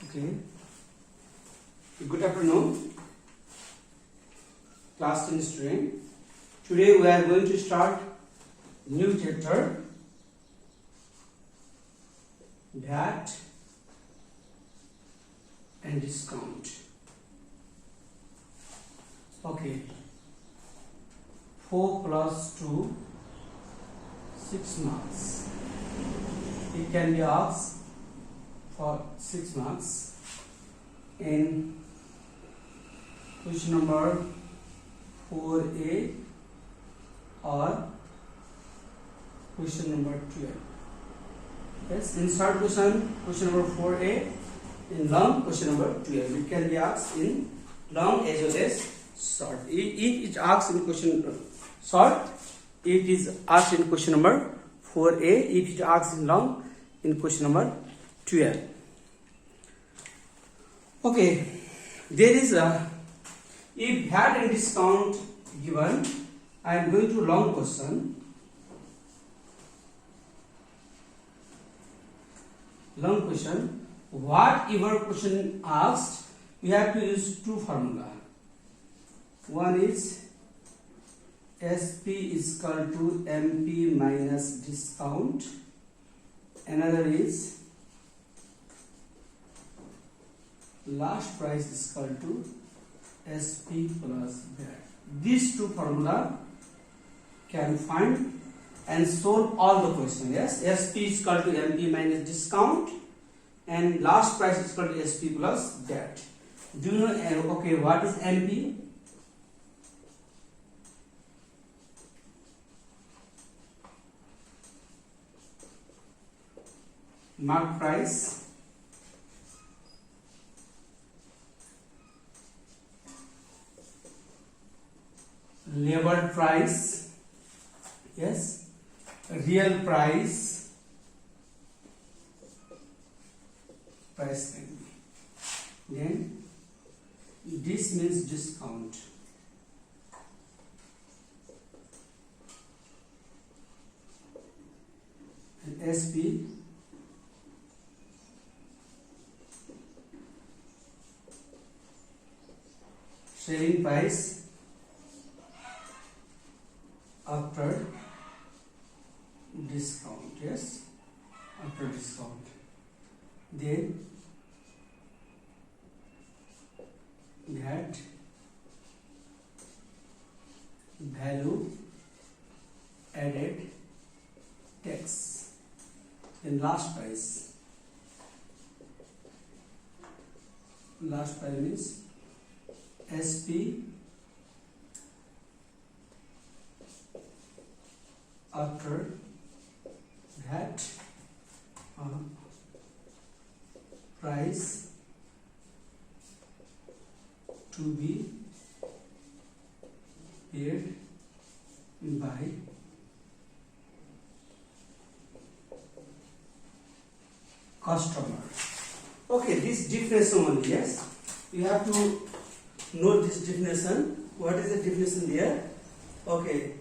Okay. Good afternoon, class 10 student. Today we are going to start new chapter, VAT and discount. Okay. 4 plus 2, 6 marks. It can be asked for 6 marks in question number 4A or question number 12. Yes, in short question number 4A, in long question number 12. It can be asked in long as well as short. If it asked in question short, it is asked in question number 4A. If it asks in long, in question number 12. Okay, there is a, if VAT and discount given, I am going to long question. Long question, whatever question asked, we have to use two formula. One is SP is equal to MP minus discount. Another is last price is equal to SP plus VAT. These two formula can find and solve all the question. Yes, SP is equal to MP minus discount and last price is equal to SP plus VAT. Do you know, okay, what is MP? Mark price. Labor price, yes, real price, price can be. Then this means discount. And SP selling price after discount. Yes, after discount. Then that value added tax. Then last price. Last price means SP after that price to be paid by customer. Okay, this definition only. Yes, you have to note this definition. What is the definition there? Okay,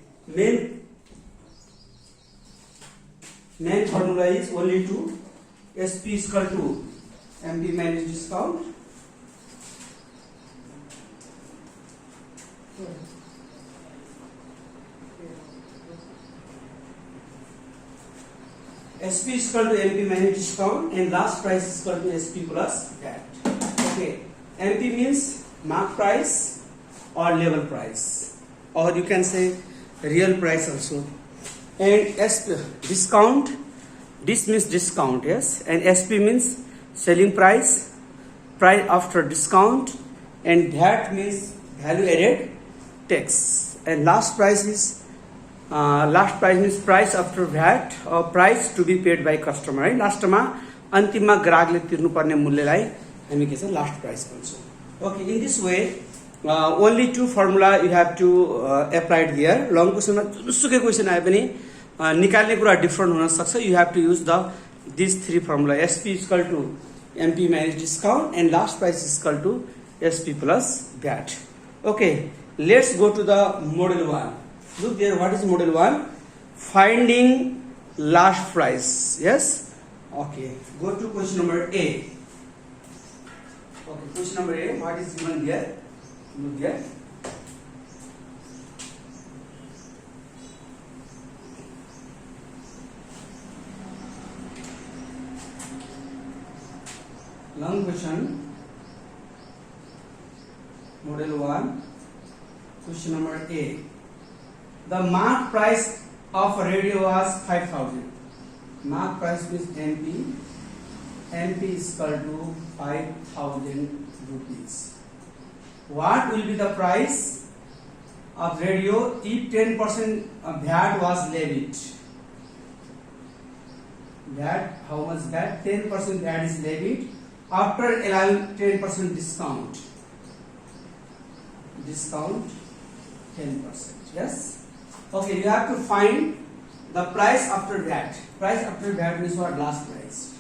main formula is only to SP is equal to MP minus discount. SP is equal to MP minus discount and last price is equal to SP plus VAT. Okay, MP means mark price or level price, or you can say real price also. And SP discount, this means discount, yes, and SP means selling price, price after discount, and VAT means value added tax, and last price means price after VAT or price to be paid by customer. है लास्टमा अन्तिममा ग्राहकले तिर्नुपर्ने मूल्यलाई हामी के छ last price भन्छौँ. Okay, in this way only two formula you have to applied here. Long question मा जुनसुकै क्वेशन आए पनि निकाल्ने कुरा डिफरेन्ट हुन सक्छ. You have to use these three formula. SP is equal to MP minus discount and last price is equal to SP plus VAT. Okay, let's go to the model 1. Look there, what is model 1? Finding last price. Yes, okay, go to question number A. Okay, question number A. What is given here? Look here. Long question. Model 1. Question number A. The mark price of a radio was 5,000. Mark price means MP. MP is equal to 5,000 rupees. What will be the price of radio if 10% VAT was levied? VAT, how much VAT? 10% VAT is levied after allowing 10% discount. Discount 10%. Yes. Okay, you have to find the price after VAT. Price after VAT means what? Last price.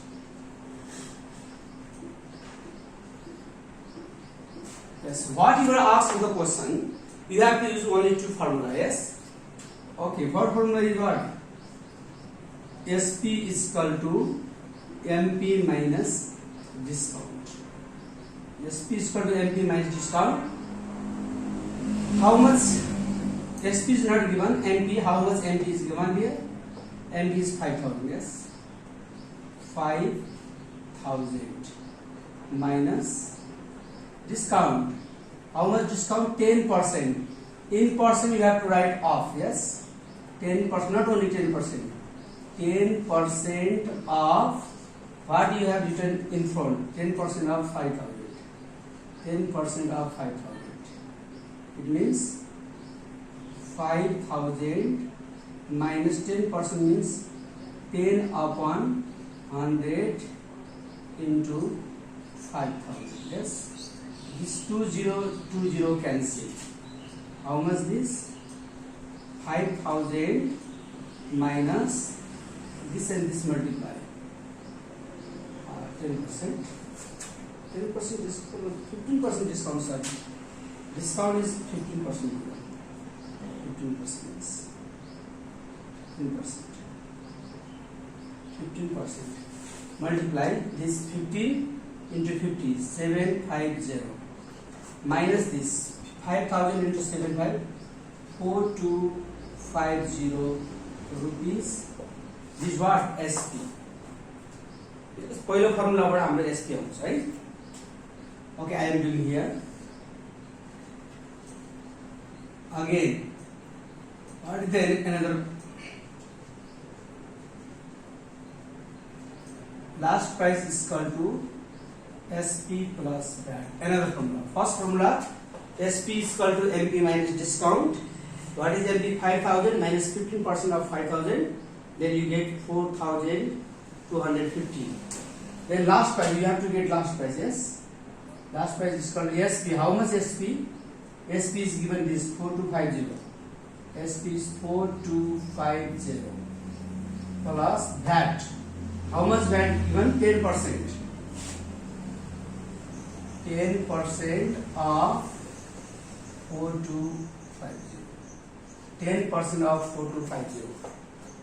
Yes. What you are asked in the question, you have to use only two formula. Yes. Okay. What formula is what? SP is equal to MP minus discount. SP is equal to MP minus discount. How much SP is not given? MP, how much MP is given here? MP is 5,000, yes. 5,000 minus discount. How much discount? 10%. In percent you have to write off, yes. 10%, not only 10%. 10% of what you have written in front. 10% of 5,000. 10% of 5,000. It means 5,000 minus 10% means 10 upon 100 into 5,000. Yes. This 20 cancel. How much this? 5,000 minus this and this multiply. 10%. 10% discount. 15% discount. Sorry. Discount is 15%. 15% is 15%. 15%. Multiply this 15 into 50, 750. Minus this 5,000 into 75, 4250 rupees. This is what? SP. पहिलो फर्मुलाबाट हाम्रो SP आउँछ है. Okay, I am doing here. Again, what is there another? Last price is equal to SP plus VAT. Another formula. First formula, SP is equal to MP minus discount. What is MP? 5,000 minus 15% of 5,000. Then you get 4,250. Then last price, you have to get last price. Yes. Last price is called SP. How much SP? SP is given this 4250. SP is 4250 plus VAT. How much VAT given? 10%. 10% of 4250. 10% of 4250.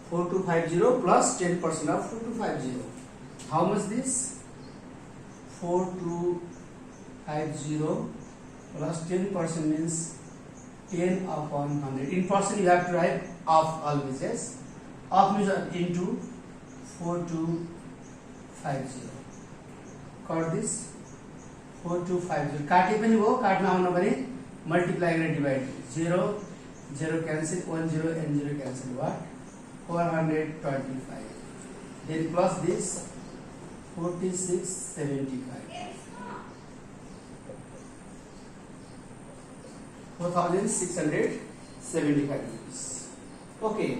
4250 plus 10% of 4250. How much this? 4250 plus 10% means 10 upon 100. In percent you have to write off always. Yes. Off means into 4250. Cut this 4250. काटे पनि हो, काट्न आउन पनि multiply गरेर divide. 0 0 cancel, 1 0 and 0 cancel. What? 425. Then plus this 4675. 4,675 rupees. Okay.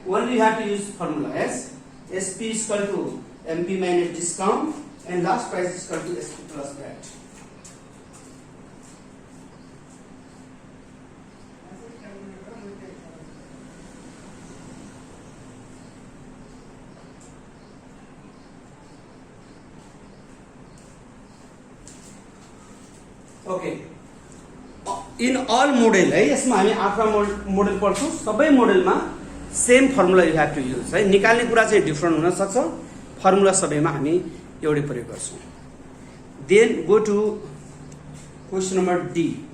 Only you have to use formula. Yes. SP is equal to MP minus discount and last price is equal to SP plus VAT. Okay. In all model है यसमा हामी आफ्ना model पढ्छौं. सबै मोडलमा same formula you have to use है. निकाल्ने कुरा चाहिँ डिफरेन्ट हुन सक्छ. फर्मुला सबैमा हामी एउटै प्रयोग गर्छौं. Then go to question number D.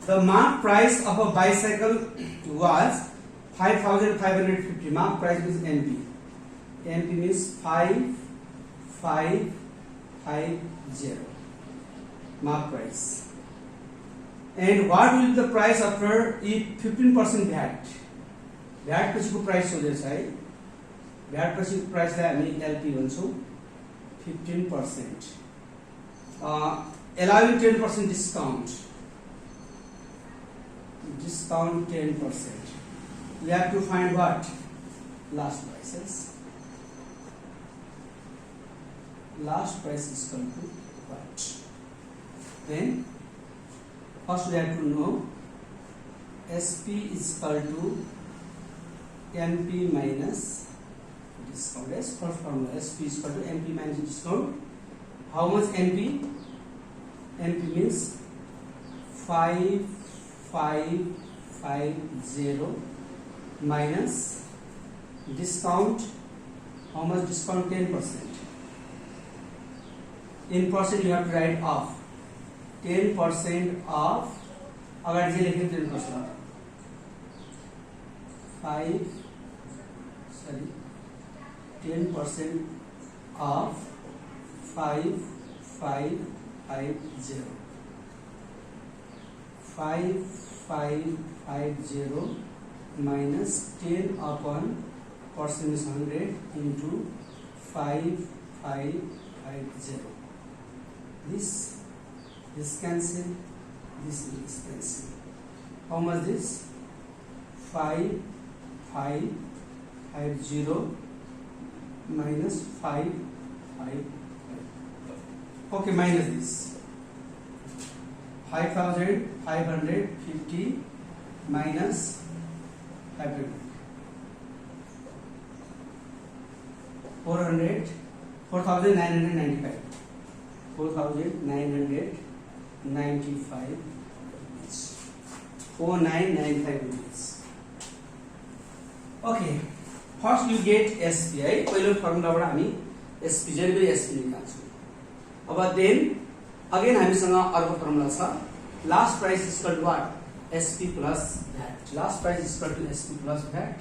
The mark price of a bicycle was 5,550. Mark price is MP. MP means 5550. Mark price. And what will be the price after if 15% VAT? VAT पछिको price सोधेछ है. VAT पछिको प्राइसलाई हामी LP भन्छौं. 15%. Allowing 10% discount. Discount 10%. We have to find what? Last prices. Last price is equal to what? Then first we have to know SP is equal to MP minus discount. Yes, first formula SP is equal to MP minus discount. How much MP? MP means 5550 minus discount. How much discount? 10%. In percent you have to write off. 10% off. अगर जे लेखें 10%. 10% off 5550. 5550 minus 10 upon percent is 100 into 5550. This cancel, this is cancel. How much this? 5550 minus 555. Okay, minus this. 5550 minus 500. 4,995. 4,995 rupees. 4,995 rupees. Okay. First you get SP. पहिलो फर्मुलाबाट हामी SP जहिले SP निकाल्छौँ. अब then again हामीसँग अर्को formula छ. Last price is equal to what? SP plus VAT. Last price is equal to SP plus VAT.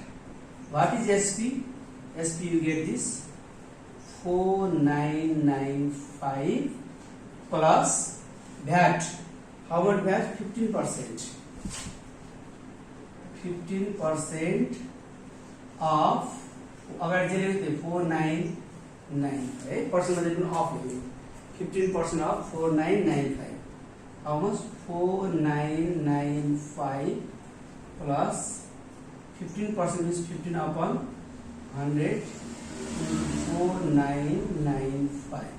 What is SP? SP you get this 4995 plus VAT. How much VAT? 15%. 15% of अगर जहिले 4995 percent में देखो of लेंगे. 15% of 4995. How much? 4995 plus 15% is 15 upon 100. 4995.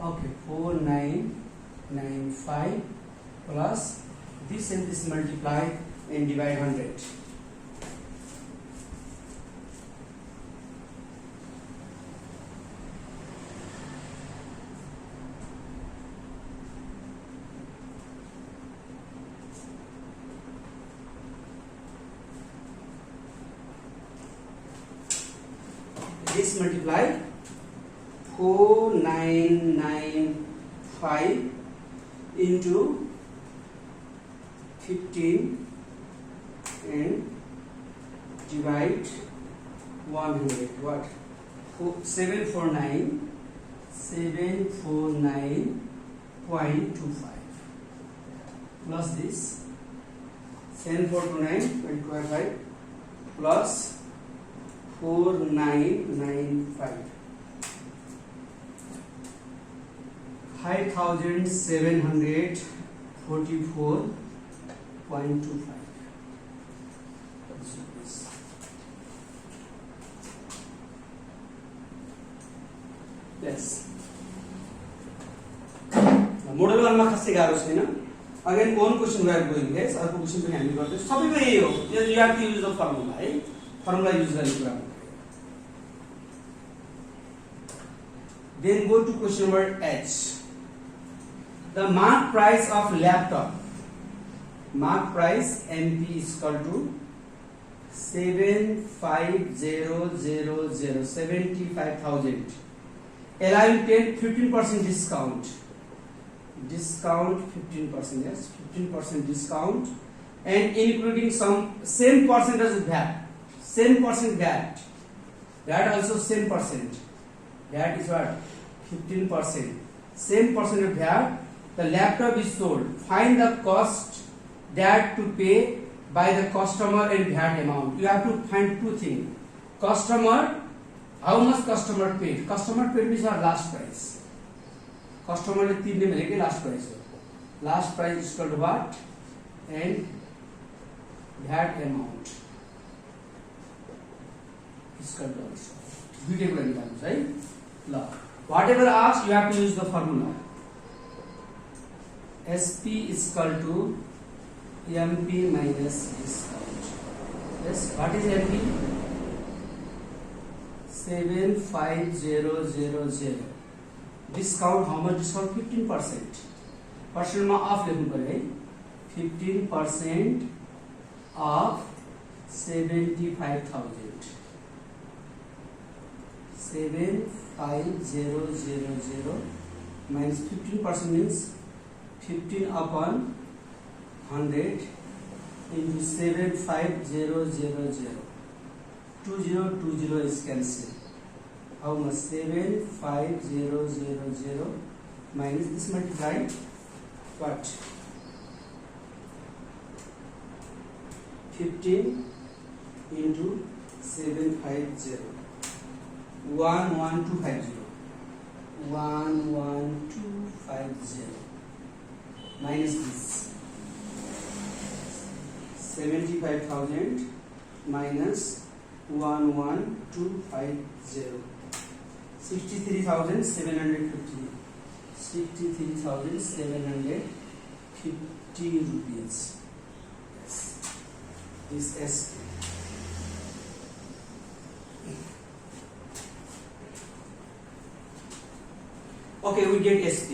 Okay, 4995 plus this and this multiply and divide 100. This multiply 4995 into 15 and divide 100. What? 749.25 plus this 749.25 plus 4995. 5,744.25. Yes. Model 1 मा खासै गाह्रो छैन. Again on question we are going guys. अर्को question पनि हामी गर्दै सबैको यही हो. You have to use the formula है. फर्मुला युज गर्ने कुरा. Then go to question number H. The mark price of laptop mark price MP is equal to 75000, 75,000, allowing 15% discount. Discount 15%, yes, 15% discount, and including some same percentage of VAT, same percent VAT. VAT also same percent. VAT is what? 15%. Same percent of VAT. The laptop is sold. Find the cost that to pay by the customer and VAT amount. You have to find two things. Customer, how much customer paid? Customer paid is our last price. Customer ने 3 दिन मिलेगी last price. Last price is equal to what? And VAT amount is equal to also. Beautiful example, right? Now, whatever asked, you have to use the formula. SP is equal to MP minus discount. Yes, what is MP? 75000. Discount, how much discount? 15%. Percent में off लेखुं परे 15% of 75,000. 75000 minus 15% means 15 upon 100 into 75000. 20 is cancelled. How much? 75000 minus this multiplied what? 15 into 750. 11250. 11250 minus this 75,000 minus 11250. 63,750. 63,750 rupees. Yes. This SP. Okay, we get SP.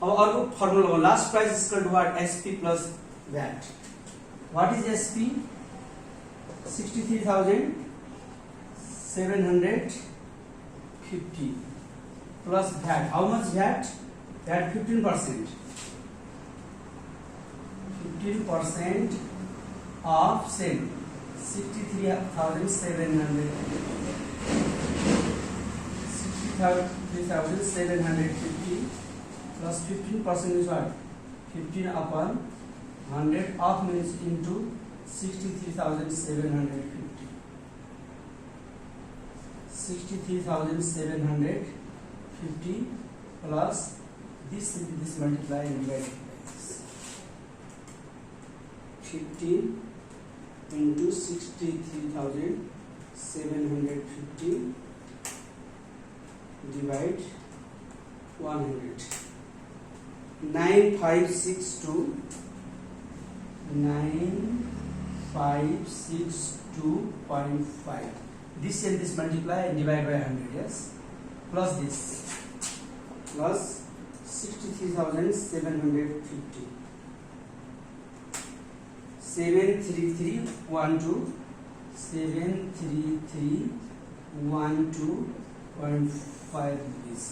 Our formula, last price is equal to what? SP plus VAT. What is SP? 63,750 plus VAT. How much VAT? VAT 15%. 15% of same 63,750. 63,750 plus 15% is what? 15 upon 100. Off means into 63,750. 63,750 plus this multiply and divide by this. 15 into 63,750 divide 100. 9562. 9562.5. This and this multiply and divide by 100. Yes, plus this plus 63,750. 73312. 73312.5 rupees.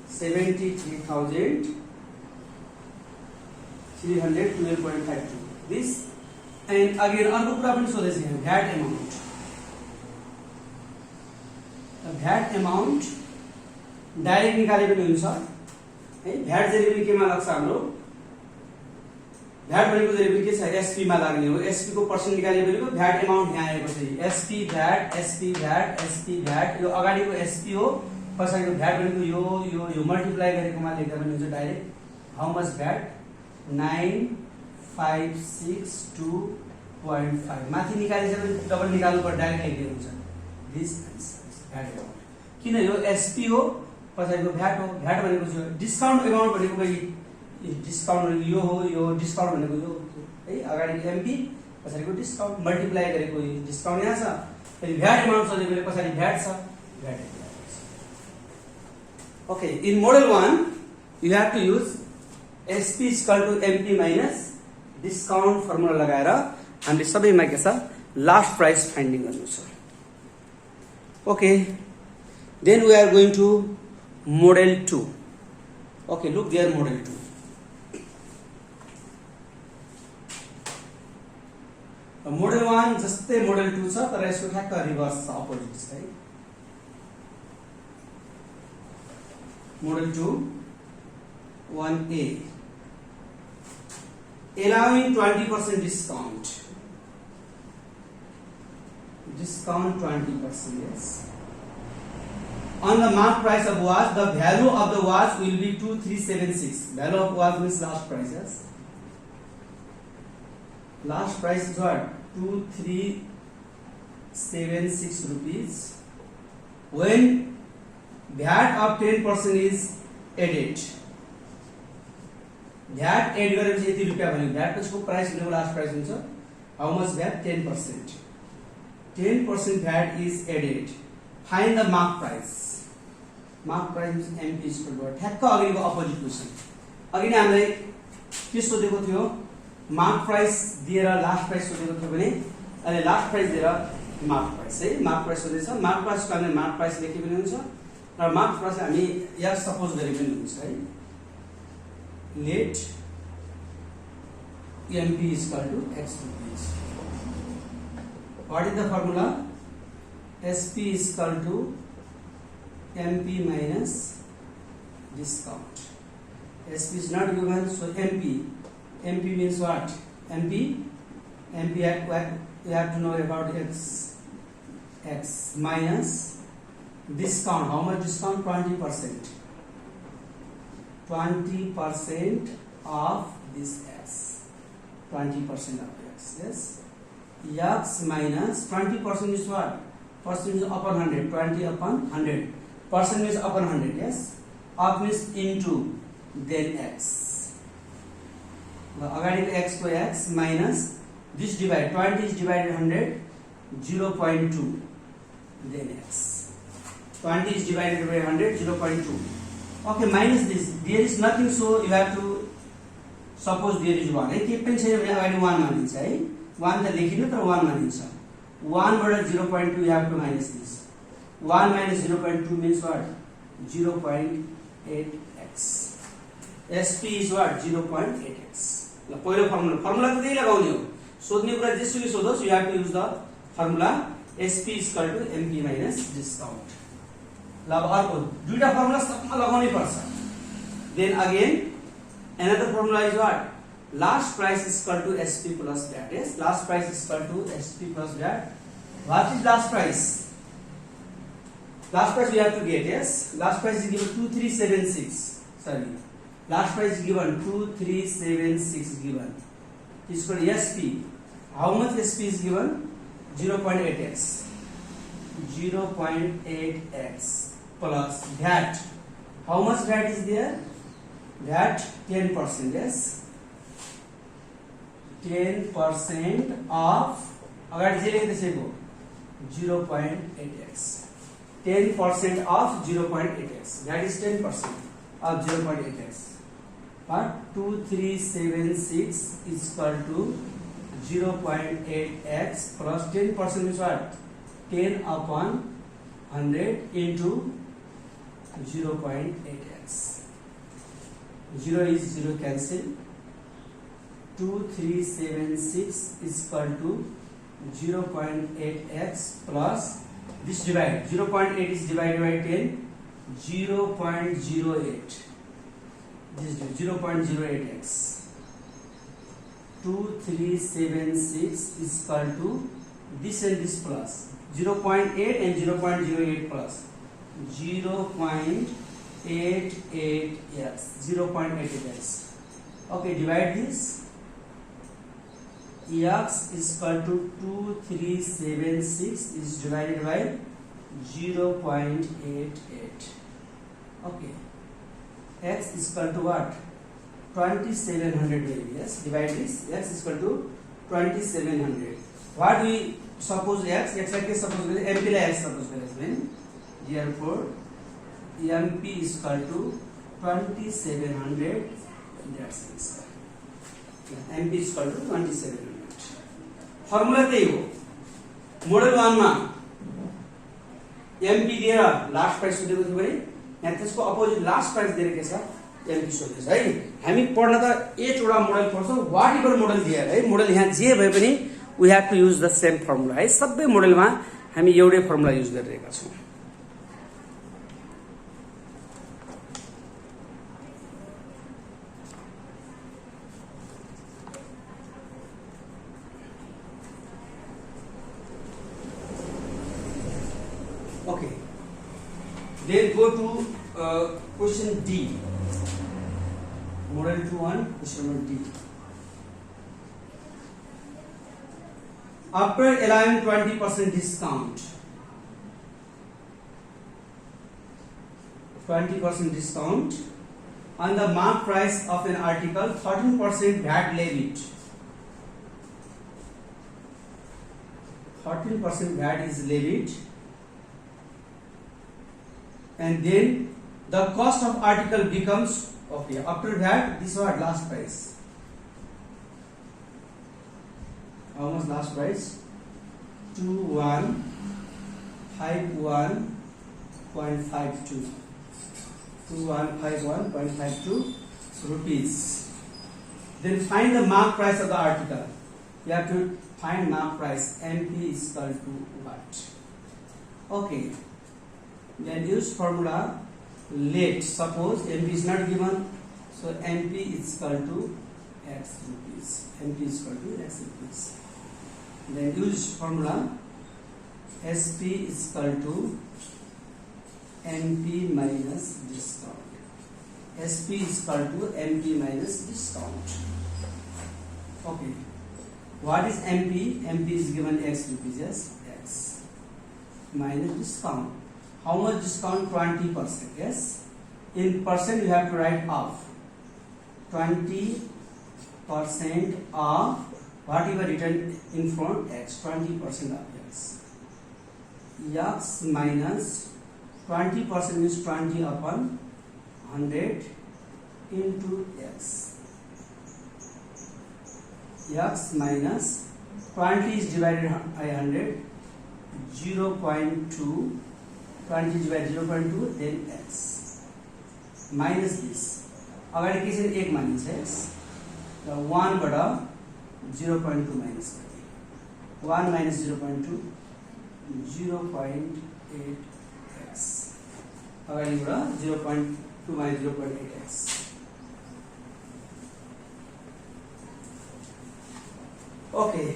73,312.52. This and again अर्को कुरा पनि सोधेछ यहाँ VAT amount. VAT amount direct निकाले पनि हुन्छ है. VAT जहिले पनि केमा लाग्छ हाम्रो? VAT भनेको जहिले पनि के छ? SP मा लाग्ने हो. SP को पर्सेन्ट निकाले भनेको VAT amount यहाँ आएपछि SP VAT यो अगाडिको SP हो, पछाडिको VAT भनेको यो मल्टिप्लाई गरेकोमा लेख्दा पनि हुन्छ डाइरेक्ट. How much VAT? 9562.5. माथि निकालिसकेपछि डबल निकाल्नु पर्छ, डाइरेक्ट लेख्दै हुन्छ. This VAT amount. किन यो SP हो, पछाडिको VAT हो. VAT भनेको चाहिँ डिस्काउन्ट अमाउन्ट भनेको पनि डिस्काउन्ट यो हो, यो डिस्काउन्ट भनेको यो है. अगाडिको MP, पछाडिको डिस्काउन्ट मल्टिप्लाई गरेको डिस्काउन्ट यहाँ छ. फेरि VAT अमाउन्ट छ भने पछाडि VAT छ. VAT. Okay, in model 1 you have to use SP is equal to MP minus discount formula लगाएर हामीले सबैमा के छ लास्ट प्राइस फाइन्डिङ गर्नु छ. Okay, then we are going to model 2. Okay, look there model 2. Model 1 जस्तै model 2 छ, तर यसको ठ्याक्क रिभर्स छ, अपोजिट छ है. Model 2 1A, allowing 20% discount. Discount 20%, yes. On the mark price of watch, the value of the watch will be 2376. Value of watch means last price, yes. Last price is what? 2376 rupees. When VAT of 10% is added. VAT add गरेपछि यति रुपैयाँ भन्यो. VAT पछि को price भनेको last price हुन्छ. How much VAT? 10%. 10% VAT is added. Find the mark price. Mark price is MP is equal to ठ्याक्क अगाडिको opposite question. अघि नै हामीले के सोधेको थियो? मार्क प्राइस दिएर लास्ट प्राइस सोधेको थियो भने अहिले लास्ट प्राइस दिएर मार्क प्राइस है. मार्क प्राइस सोधेछ. मार्क प्राइसको हामीले मार्क प्राइस लेखे पनि हुन्छ र मार्क प्राइस हामी यहाँ सपोज गरे पनि हुन्छ है. Let MP is equal to X rupees. What is the formula? SP is equal to MP minus discount. SP is not given, so MP. MP means what? MP we have to know about X minus discount. How much discount? 20%. 20% of this X. 20% of X. Yes. X minus 20% is what? Percent is upon 100. 20 upon 100. Percent is upon 100. Yes. Up means into then X. अगाडिको X को X minus this divide 20 is divided 100 0.2 then X. 20 is divided by 100 0.2. Okay, minus this. There is nothing, so you have to suppose there is 1. है के पनि छैन भने अगाडि 1 मानिन्छ है. 1 त लेखिनु तर 1 मानिन्छ. 1 बाट 0.2 you have to minus this. 1 minus 0.2 means what? 0.8x. SP is what? 0.8x. ल पहिलो फर्मुला त त्यही लगाउने हो. सोध्ने कुरा जेसुकै सोधोस्, you have to use the formula SP is equal to MP minus discount. ल अब अर्को दुईटा फर्मुला सबमा लगाउनै पर्छ. Then again another formula is what? Last price is equal to SP plus VAT. Yes, last price is equal to SP plus VAT. What is last price? Last price we have to get. Yes, last price is given 2376. Sorry, last price is given 2376 given. Is equal to SP. How much SP is given? 0.8x. 0.8x plus VAT. How much VAT is there? VAT 10%. Yes. 10% of अगाडि जे लेख्दै छेको 0.8x. 10% of 0.8x. That is 10% of 0.8x. But 2376 is equal to 0.8x plus 10% is what? 10 upon 100 into 0.8x. 0 is 0 cancel. 2376 is equal to 0.8x plus this divide. 0.8 is divided by 10. 0.08. This 0.08x. 2376 is equal to this and this plus 0.8 and 0.08 plus 0.88x. 0.88x. Okay, divide this. X is equal to 2376 is divided by 0.88. Okay, X is equal to what? 2700 maybe. Yes, divide this. X is equal to 2700. What we suppose X? X like suppose MP like X suppose करें. Therefore, MP is equal to 2700. That's answer. MP is equal to 2700. Formula त्यही हो. Model 1 मा MP दिएर last price सोधेको थियो भने यहाँ त्यसको अपोजिट लास्ट प्राइस दिएर के छ MP सोधेछ है. हामी पढ्न त 8 वटा मोडल पढ्छौं. वाट एभर मोडल दिएर है, मोडल यहाँ जे भए पनि we have to use the same formula है. सबै मोडलमा हामी एउटै फर्मुला युज गरिरहेका छौं. Okay, then go to question D. Model 2-1, question number D. After allowing 20% discount, 20% discount on the mark price of an article, 13% VAT levied. 13% VAT is levied. And then the cost of article becomes, okay, after that this was last price. How much last price? 2151.52. 2151.52 rupees. Then find the mark price of the article. You have to find mark price. MP is equal to what? Okay. Then use formula let. Suppose MP is not given, so MP is equal to X rupees. MP is equal to X rupees. Then use formula SP is equal to MP minus discount. SP is equal to MP minus discount. Okay. What is MP? MP is given X rupees. Yes, X minus discount. How much discount? 20%. Yes. In percent you have to write off. 20% of whatever written in front X. 20% of X. X minus 20% means 20 upon 100 into X. X minus 20 is divided by 100. 0.2. 20 divided 0.2, then X minus this. अगाडि के छ 1 मानिन्छ X र 1 बाट 0.2 minus गर्ने. 1 minus 0.2, 0.8x. अगाडिबाट 0.2 minus 0.8x. Okay.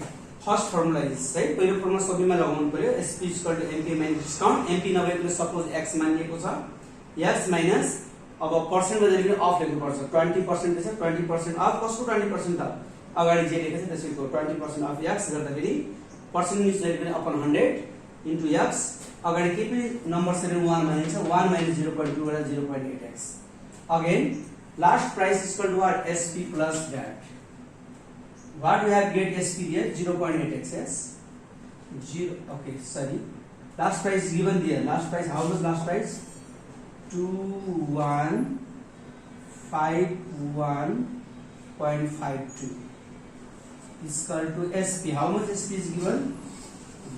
First formula is है. पहिलो formula सबैमा लगाउनु पर्यो. SP equal to MP minus discount. MP नभएको सपोज X मानिएको छ. X माइनस अब पर्सेन्ट मा जहिले पनि अफ लेख्नु पर्छ. 20% छ. 20% अफ कसको 20% त अगाडि जे लेखेको छ त्यसैको 20% अफ X गर्दाखेरि पर्सेन्ट मिन्स जहिले पनि अपन 100 इन्टु X. अगाडि के पनि नम्बर 1 मानिन्छ. 1 minus 0.2 बाट 0.8x. Again last price equal to what? SP plus VAT. What we have get SP here? 0.8x. Yes. 0. Okay. Sorry. Last price is given there. Last price. How much last price? 2151.52 is equal to SP. How much SP is given?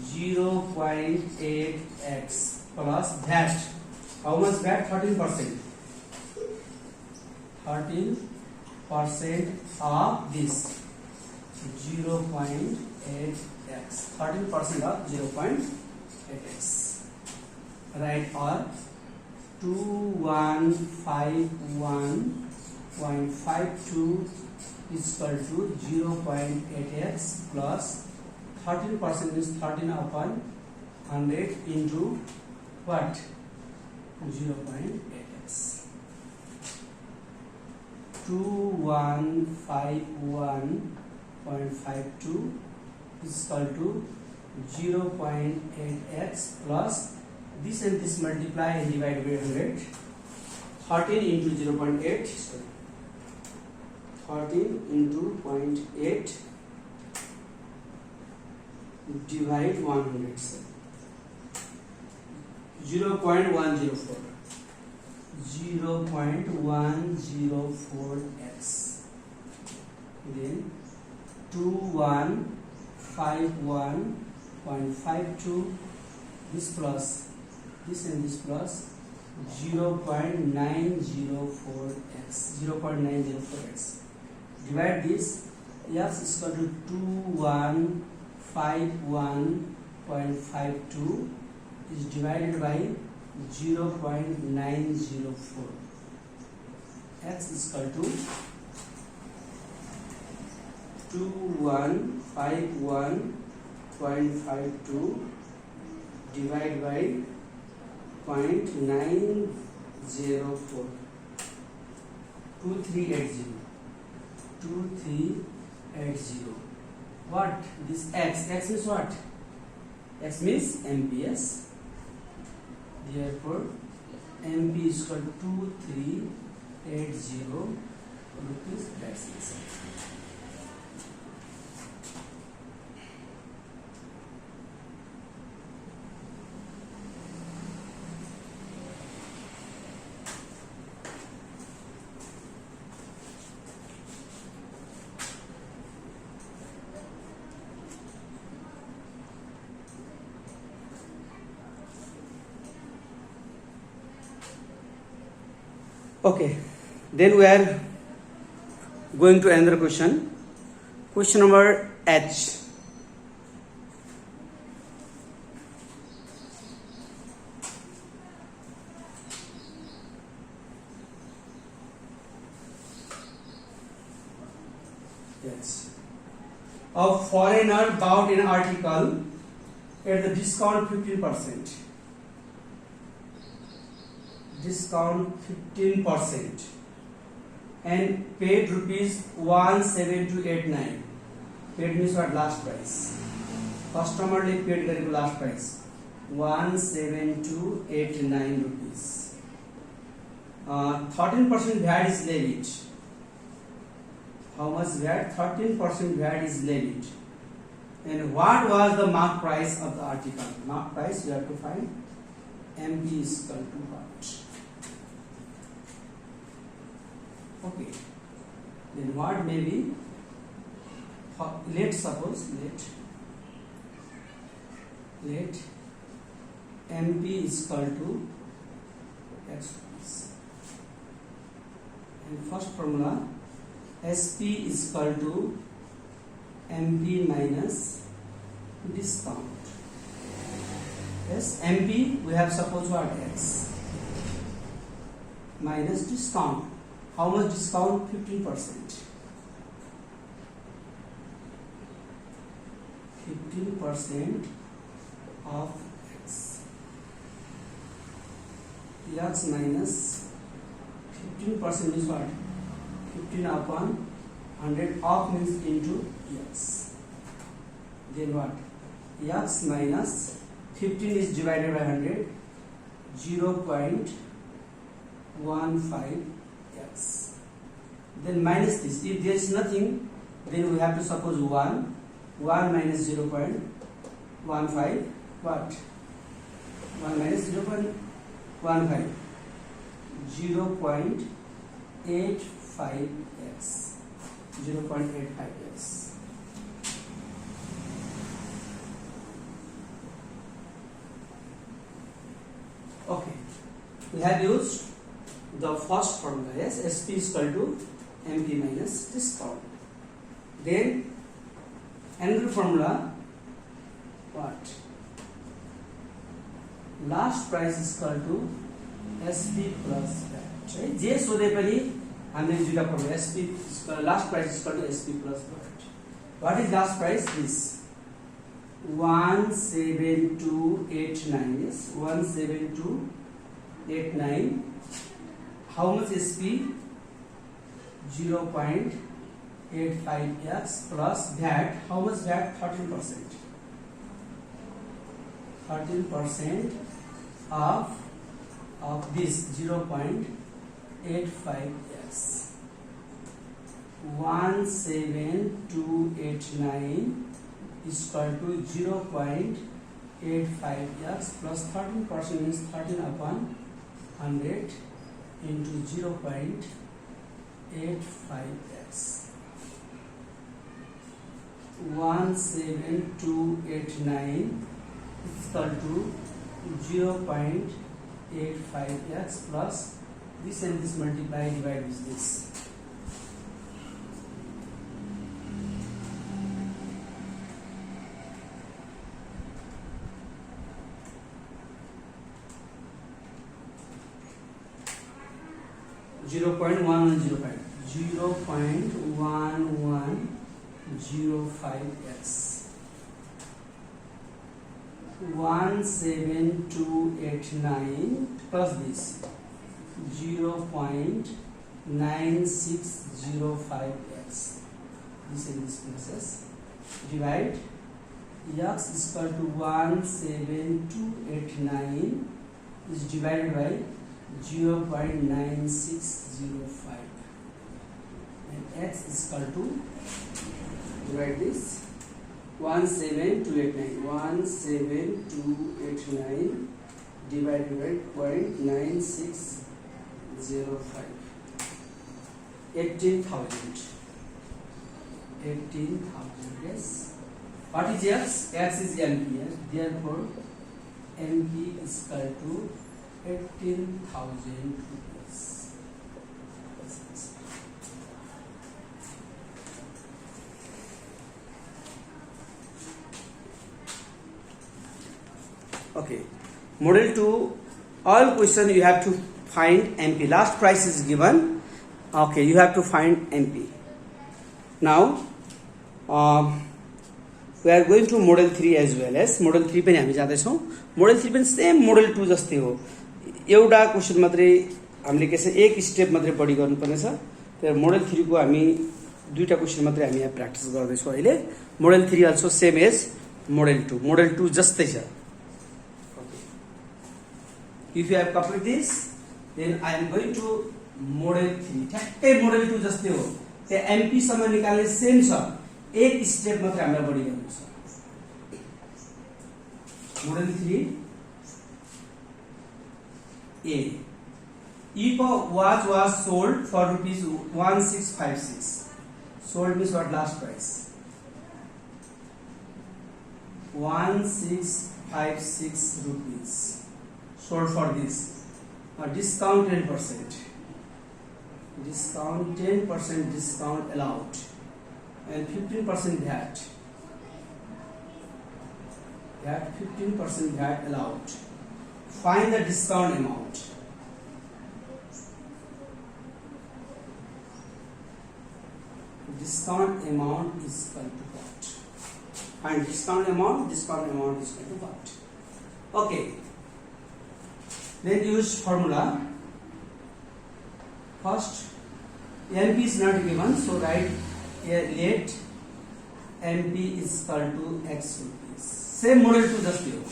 0.8x plus VAT. How much VAT? 13%. 13% of this. 0.8x. 13% of 0.8x. Right, or 2151.52 is equal to 0.8x plus 13% is 13 upon 100 into what? 0.8x. 2151.52 is equal to 0.8x plus this and this multiply and divide by 100. 13 into 0.8, sorry, 13 into 0.8 divide 100, 0.104. 0.104x then 2151.52, this plus this and this plus 0.904x, 0.904x. Divide this, x is equal to 2151.52 is divided by 0.904. X is equal to 2151.52 divided by 0.904. 2380. What? This x means what? X means MPS. Therefore, MP is equal to 2380 rupees. That's it. Okay, then we are going to another question. Question number H. Yes. A foreigner bought an article at the discount 15%. Discount 15% and paid rupees 17289. Paid means what? Last price. Customer paid gareko last price 17289 rupees. 13% VAT is levied. How much VAT? 13% VAT is levied. And what was the mark price of the article? Mark price we have to find. MP is equal to what? Okay, then what may be, let's suppose let MP is equal to x rupees, and first formula SP is equal to MP minus discount. Yes, MP we have suppose what? X minus discount. How much discount? 15%. 15% of x. X minus 15% is what? 15 upon 100. Off means into x. Then what? X minus 15 is divided by 100. 0.15 x. Then minus this. If there is nothing, then we have to suppose 1. 1 minus 0.15. What? 1 minus 0.15. 0.85 x. 0.85 x. Okay. We have used the first formula, yes, SP is equal to MP minus discount. Then another formula, what? Last price is equal to SP plus VAT. Right? जे सोधे पनि हामीले दुईटा formula SP last price is equal to SP plus VAT. What is last price? This 17289. Yes, 17289. How much SP? 0.85x plus VAT. How much VAT? 13%. 13% of this 0.85x. 17289 is equal to 0.85x plus 13% means 13 upon 100 into 0.85x. 17289 is equal to 0.85x plus this and this multiply divide with this. 0.1105x 17289 plus this 0.9605x this and this process divide x is equal to 17289 is divided by 0.9605 and x is equal to divide this 17289 divided by 0.9605 18,000 yes. What is x? X is ampere, therefore MP is equal to 18,000 rupees. Okay, model 2, all question you have to find MP. Last price is given. Okay, you have to find MP. Now we are going to model 3 as well as model 3 पनि हामी जाँदैछौँ. model 3 पनि same model 2 जस्तै हो. एउटा question मात्रै हामीले के छ एक स्टेप मात्रै बढी गर्नुपर्ने छ. तर model 3 को हामी दुईटा क्वेशन मात्रै हामी यहाँ प्र्याक्टिस गर्दैछौँ अहिले. model 3 also same as model 2. model 2 जस्तै छ. If you have copied this, then I am going to model 3. ठ्याक्कै model 2 जस्तै हो. त्यो MP सम्म निकाल्ने सेम छ. एक स्टेप मात्र हामीलाई बढी गर्नु छ. model 3 A. If a watch was sold for rupees 1656, sold means what? Last price 1656 rupees. Sold for this. Discount 10%. Discount 10% discount allowed, and 15% VAT. That 15% VAT allowed. Find the discount amount. Discount amount is equal to what? Find discount amount. Discount amount is equal to what? Okay. Then use formula. First, MP is not given, so write here let MP is equal to X rupees. Same model 2 just here.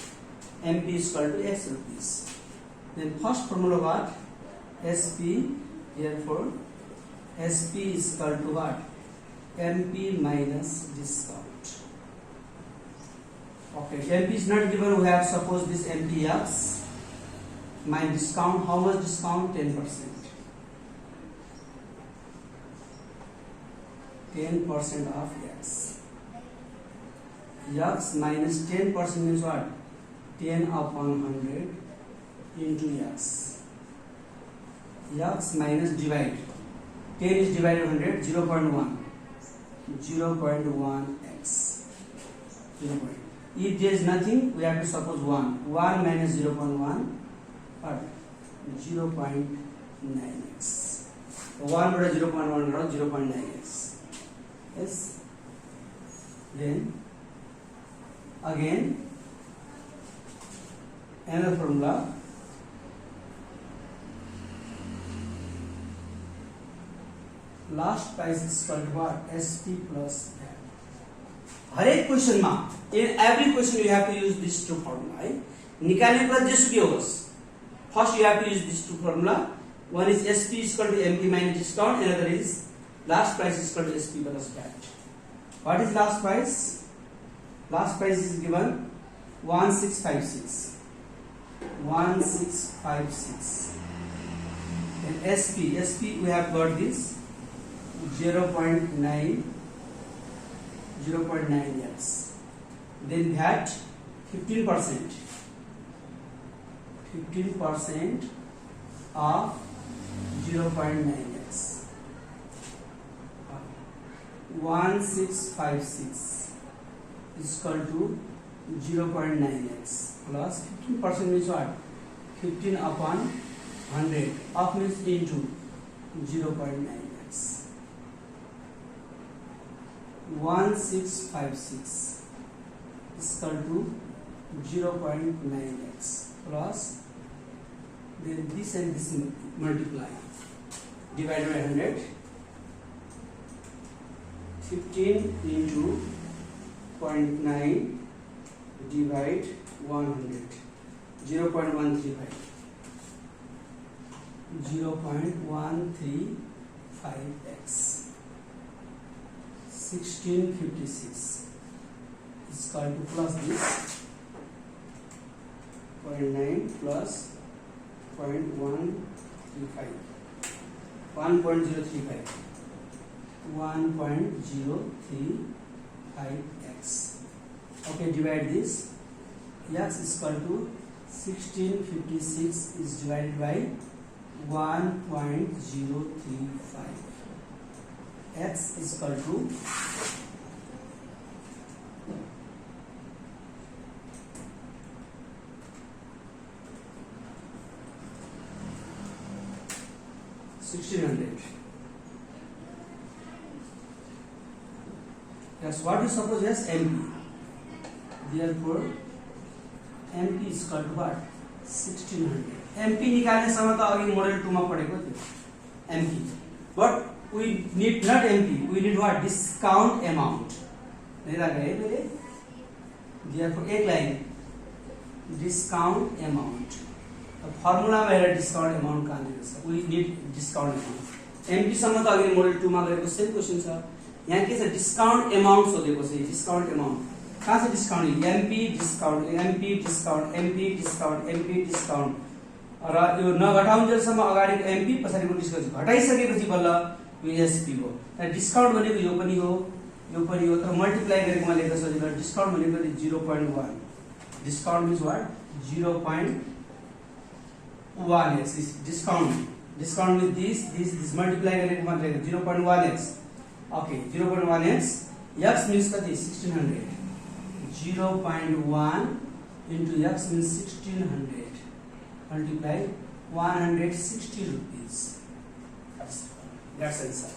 MP is equal to X rupees. Then first formula what? SP. Therefore, SP is equal to what? MP minus discount. Okay, MP is not given. We have suppose this MTX. My discount, how much discount? 10%. 10% of X. X minus 10% means what? 10 upon 100 into X. X minus divide. 10 is divided 100, 0.1. 0.1x. 0. If there is nothing, we have to suppose 1. 1 minus 0.1. 0.9x. 1 over 0.1 or 0.9x. Yes. Then again another formula. Last price is equal to what? SP plus that. हर एक question में in every question you have to use these two formula. निकालने पर जेसुकै होस्. First you have to use these two formula. One is SP is equal to MP minus discount. Another is last price is equal to SP plus VAT. What is last price? Last price is given 1656. 1656. And SP we have got this 0.9 0.9x. Then VAT 15%. 15% of 0.9x. 1656 is equal to 0.9x plus 15% means what? 15 upon 100. Of means into 0.9x. 1656 is equal to 0.9x plus then this and this multiply divided by 100. 15 into 0.9 divide 100. 0.135. 0.135x. 1656 is equal to plus this 0.9 plus 0.135. 1.035. 1.035x. Okay, divide this. X is equal to 1656 is divided by 1.035. X is equal to 1600. Yes, what you suppose as MP. Therefore, MP is equal to what? 1600. MP निकाल्ने समय तो अघि model 2 मा पढेको थियो MP. But we need not MP. We need what? Discount amount. लेरा गए मेरे. Therefore, एक लाइन discount amount. फर्मुला में हेरेर डिस्काउंट अमाउंट कहाँ दिएको छ? We need discount amount. MP सम्म त अघि मोडल 2 मा गरेको सेम क्वेशन छ. यहाँ के छ? डिस्काउंट अमाउंट सोधेको छ. डिस्काउंट अमाउंट कहाँ छ? Discount MP discount MP discount MP discount MP discount र यो नघटाउन्जेलसम्म अगाडिको MP पछाडिको डिस्काउन्ट घटाइसकेपछि बल्ल यो SP हो. र डिस्काउन्ट भनेको यो पनि हो तर मल्टिप्लाई गरेकोमा लेख्दा सजिलो. डिस्काउन्ट भनेको 0.1. Discount means what? 0.1x is discount with this multiply गरेको मात्र 0.1x. Okay, 0.1x. X means कति? 1600. 0.1 into x means 1600 multiply 160 rupees. That's answer.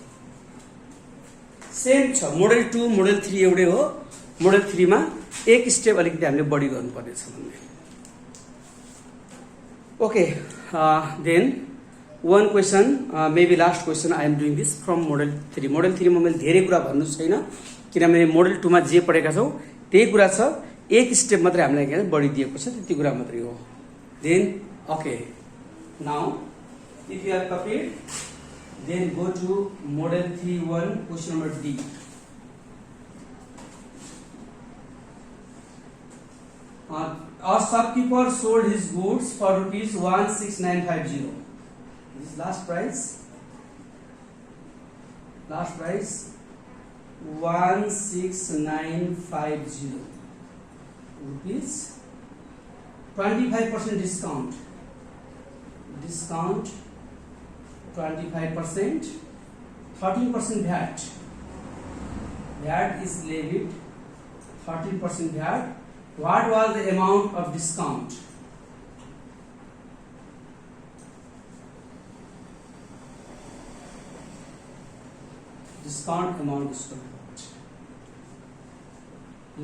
Same छ. मोडल 2 मोडल 3 एउटै हो. मोडल 3 मा एक स्टेप अलिकति हामीले बढी गर्नुपर्ने छ भन्ने. Okay, then one question, maybe last question. I am doing this from model 3. Model 3 मा मैले धेरै कुरा भन्नु छैन किनभने मोडल 2 मा जे पढेका छौ त्यही कुरा छ. एक स्टेप मात्रै हामीलाई के बढी दिएको छ त्यति कुरा मात्रै हो. Then okay, now if you are copied, then go to model 3.1 question number D. A shopkeeper sold his goods for rupees 16950. This is last price 16950 rupees. 25% discount 25%. 13% VAT is levied. 13% VAT. What was the amount of discount? Discount amount is what?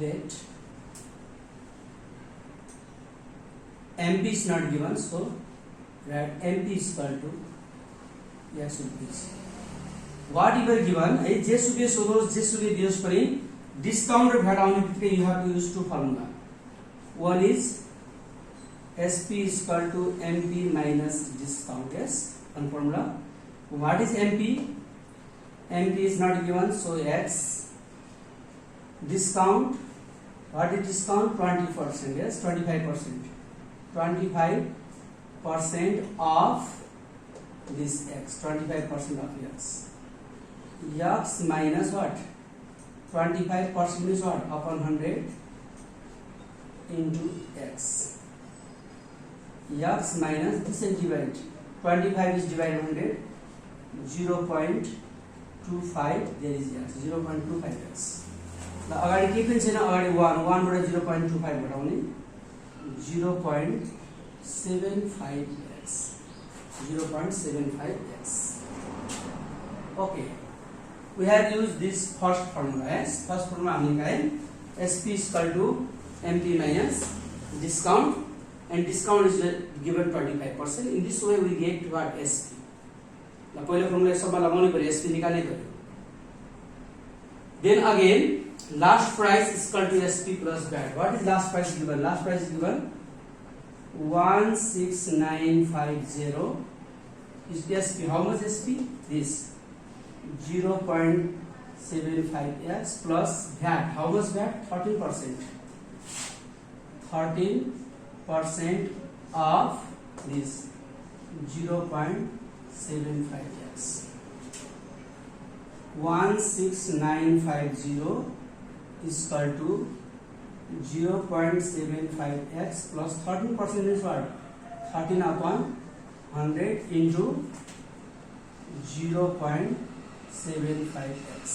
Let MP is not given, so that MP is equal to X rupees. What you were given, जेसुकै सोधोस् जेसुकै दियोस् पनि discount र VAT आउने बित्तिकै you have to use two formula. One is SP is equal to MP minus discount. Yes, one formula. What is MP? MP is not given, so X. Discount. What is discount? 20%. Yes, 25%. 25% of this X. 25% of X. X minus what? 25% is what? Upon 100 into x. X minus this and divide. 25 is divided 100. 0.25 there is x. 0.25x. The अगाडि के पनि छैन, अगाडि 1 बाट 0.25 घटाउने 0.75x. 0.75x. Okay. We have used this first formula. Yes, first formula हमने कहा है SP is equal to MP minus discount, and discount is given 25%. In this way we get what? SP. ल पहिलो formula सबमा लगाउनै पर्यो, SP निकाल्नै पर्यो. Then again last price is equal to SP plus VAT. What is last price given? Last price is given 16950 is SP. How much SP? This 0.75x plus VAT. How much VAT? 13%. 13% of this 0.75x. 16950 is equal to 0.75x plus 13% is what? 13 upon 100 into 0.75x.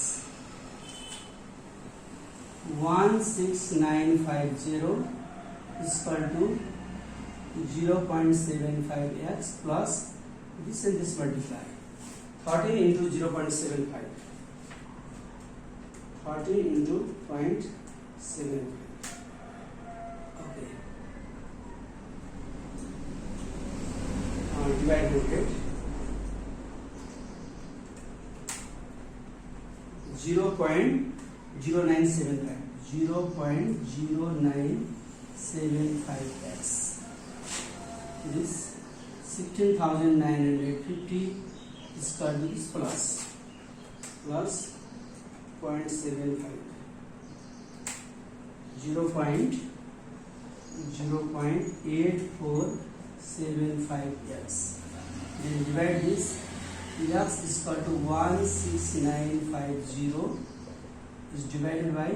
16950 is equal to 0.75x plus this and this multiply. 13 into 0.75. 13 into 0.75. Okay. Divide 100. 0.0975. 0.0975x. This 16,950 is equal to this plus 0.75. 0.8475x. Then divide this. X is equal to 16950 is divided by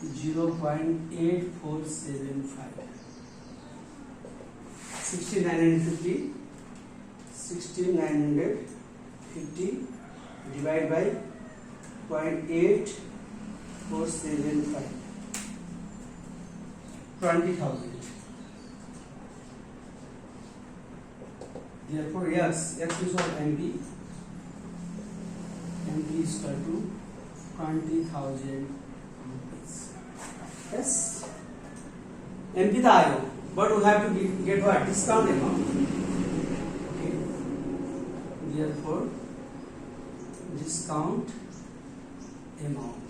0.8475. 16,950 divided by 0.8475. 20,000. Therefore, yes, X is what? MP. MP is equal to 20,000 rupees. Yes. MP था आयो, but we have to get what? Discount amount. Okay. Therefore, discount amount.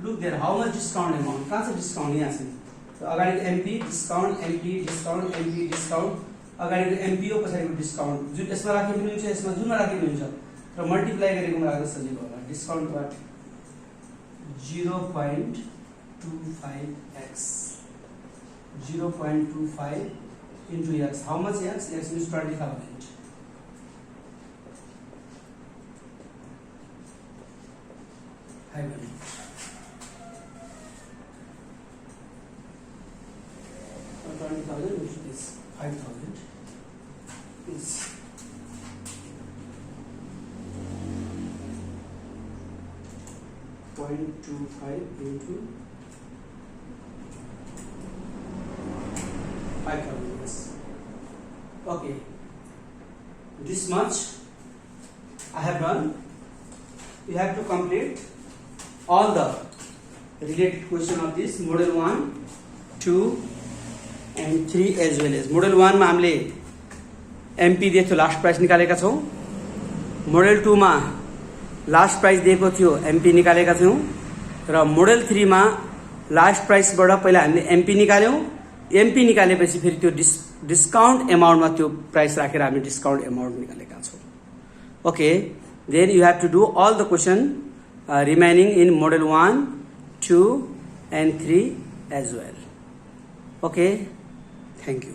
Look there, how much discount amount? कहाँ से discount यहाँ से? तो अगाडि MP discount, MP discount, MP discount. अगाडिको MPO पछाडिको डिस्काउन्ट जुन यसमा राखे पनि हुन्छ, यसमा जुनमा राखे पनि हुन्छ, र मल्टिप्लाई गरेकोमा राख्दा सजिलो होला. Discount watt? 0.25x. 0.25 into x. How much x? X means 20,000. I will. So 20,000 which is 5,000 is 0.25 into 5,000. Yes. Okay. This much I have done. You have to complete all the related question of this model 1, 2 and 3 as well as model 1 मा हामीले MP दिएको थियो, last price निकालेका छौं. Model 2 मा last price दिएको थियो, MP निकालेका थियौं. र model 3 मा लास्ट प्राइस बाट पहिला हामीले MP निकाल्यौं. MP निकालेपछि फेरि त्यो डिस्काउन्ट अमाउन्ट मा त्यो प्राइस राखेर हामी डिस्काउन्ट अमाउन्ट निकालेका छौं. Okay, then you have to do all the question remaining in model 1, 2 and 3 as well. Okay, thank you.